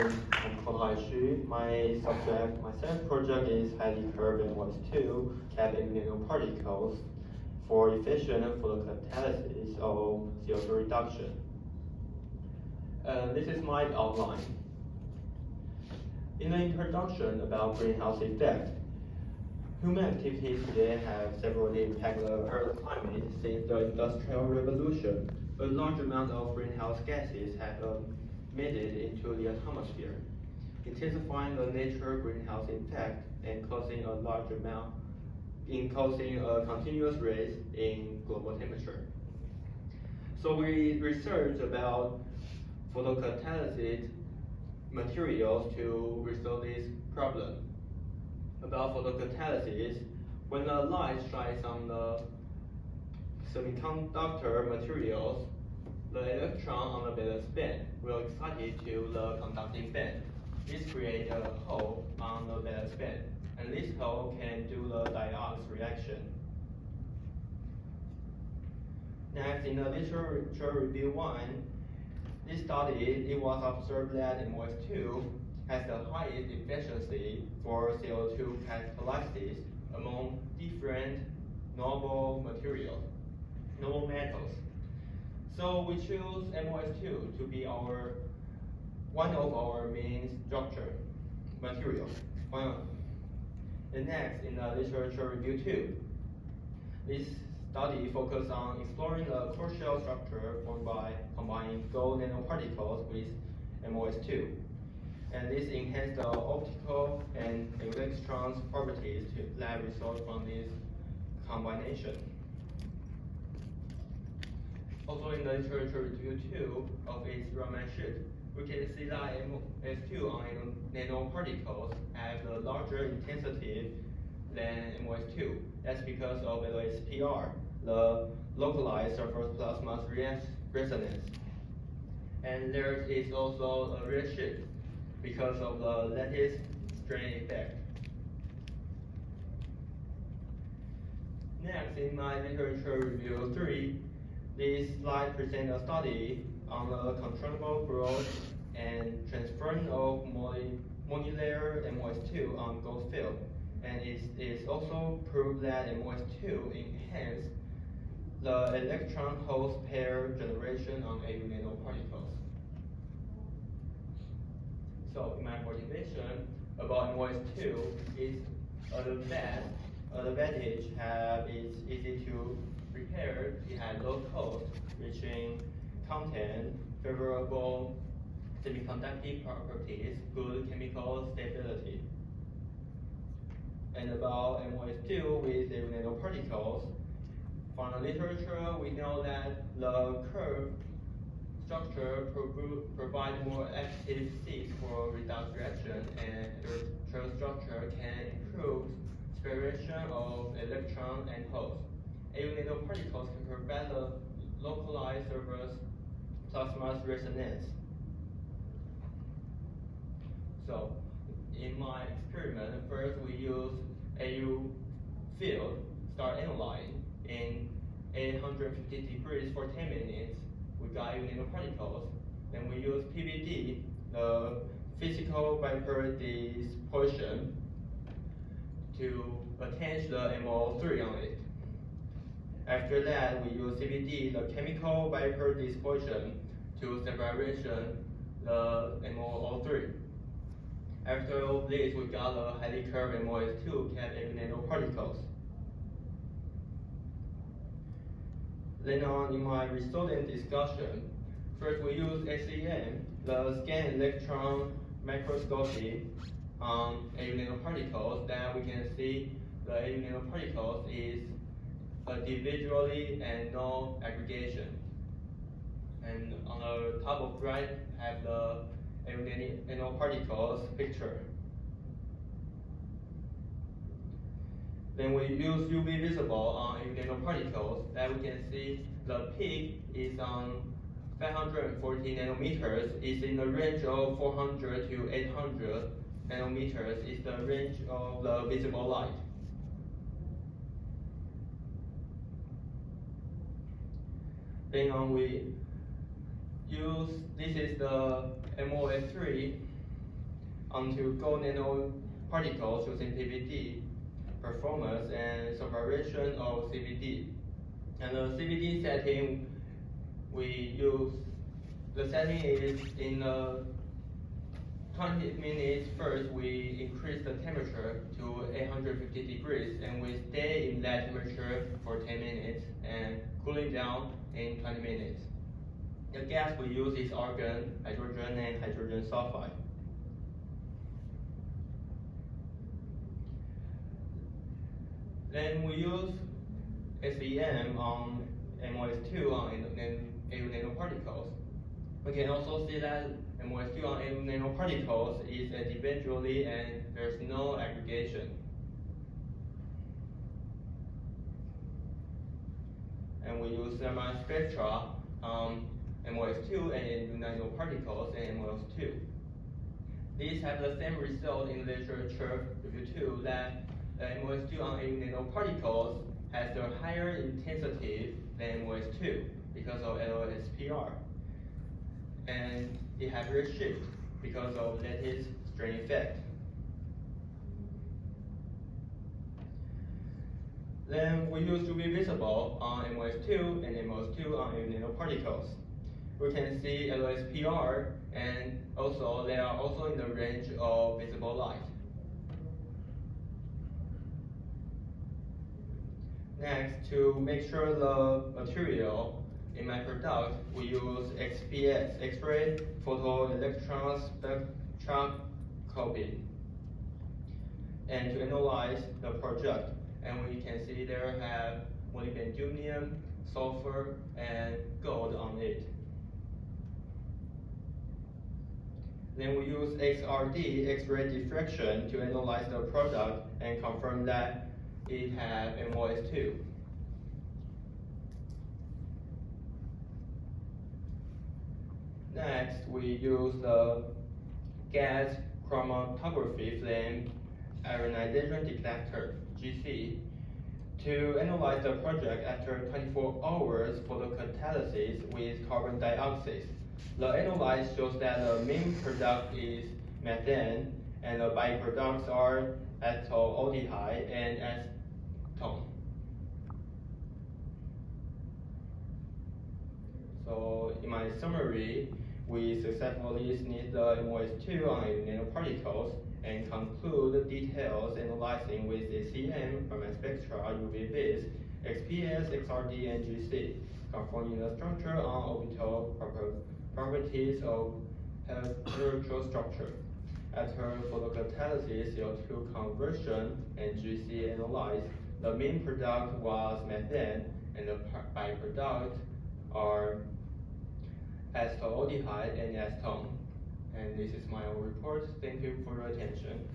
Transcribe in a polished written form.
I'm Haishi. My second project is highly curved and was 2 capping nanoparticles for efficient photocatalysis of CO2 reduction. This is my outline. In the introduction about greenhouse effect, human activities today have severely impacted the Earth's climate since the Industrial Revolution. A large amount of greenhouse gases have emitted into the atmosphere, intensifying the natural greenhouse effect and causing a continuous rise in global temperature. So we researched about photocatalysis materials to resolve this problem. About photocatalysis, when the light shines on the semiconductor materials, the electron on the valence band will excite to the conducting band. This creates a hole on the valence band, and this hole can do the diox reaction. Next, in the literature review 1, this study, it was observed that MOS2 has the highest efficiency for CO2 catalysis among different novel materials, novel metals. So we choose MOS2 to be one of our main structure materials. And next, in the literature review 2, this study focused on exploring the crucial structure formed by combining gold nanoparticles with MOS2. And this enhanced the optical and electrons properties that result from this combination. Also in the literature review 2 of its Raman sheet, we can see that MOS2 on nanoparticles have a larger intensity than MOS2. That's because of LSPR, the localized surface plasma resonance. And there is also a redshift because of the lattice strain effect. Next, in my literature review 3, this slide presents a study on the controllable growth and transference of modular MOS2 on gold field. And it is also proved that MOS2 enhances the electron-host pair generation on AU nanoparticles. So in my motivation about MOS2 is advantage is easy to prepare, it has low cost, reaching content, favorable semiconductive properties, good chemical stability. And about MOS2 with the nanoparticles, from the literature, we know that the curved structure provides more active seeds for redox reaction, and the curved structure can improve separation of electron and host. AU nanoparticles can provide the localized surface plasma resonance. So, in my experiment, first we use AU field, start analyzing in 850 degrees for 10 minutes. We got AU nanoparticles. Then we use PVD, the physical vapor dispersion, to attach the MO3 on it. After that, we use CVD, the chemical vapor dispersion, to separation the MO3. After all this, we got a highly curved MOS2 capped AU nanoparticles. Then on in my resultant discussion, first we use SEM, the scan electron microscopy on AU nanoparticles, that we can see the AU nanoparticles is individually and no aggregation. And on the top of right have the AU nanoparticles picture. Then we use UV visible on AU nanoparticles, that we can see the peak is on 540 nanometers, is in the range of 400 to 800 nanometers is the range of the visible light. Then we use, this is the MOS3 onto gold nanoparticles using PVD, performance and separation of CVD. And the CVD setting, the setting is in 20 minutes. First, we increase the temperature to 850 degrees, and we stay in that temperature for 10 minutes and cooling down in 20 minutes. The gas we use is argon, hydrogen, and hydrogen sulfide. Then we use SEM on MOS2 on AU nanoparticles. We can also see that MOS2 on AU nanoparticles is individually and there's no aggregation. And we use thermal spectra on MOS2 and AU nanoparticles and MOS2. These have the same result in literature review too, that MOS2 on AU nanoparticles has a higher intensity than MOS2 because of LSPR. And it has a shift because of lattice strain effect. Then we use UV visible on MOS2 and MOS2 on AU nanoparticles. We can see LSPR, and also they are also in the range of visible light. Next, to make sure the material in my product, we use XPS, X-ray photoelectron spectroscopy, and to analyze the product. And we can see there have molybdenum, sulfur, and gold on it. Then we use XRD, X-ray diffraction, to analyze the product and confirm that it has MOS2. Next, we use the gas chromatography flame ionization detector, GC, to analyze the project after 24 hours photocatalysis with carbon dioxide. The analysis shows that the main product is methane, and the byproducts are acetaldehyde and acetone. So in my summary, we successfully sneeze the MOS2 on AU nanoparticles and conclude the details analyzing with SEM, thermal spectra, UV vis, XPS, XRD, and GC, confirming the structure on orbital properties of spiritual structure. After photocatalysis, CO2 conversion, and GC analyzed, the main product was methane, and the byproducts are acetaldehyde and acetone. And this is my report. Thank you for your attention.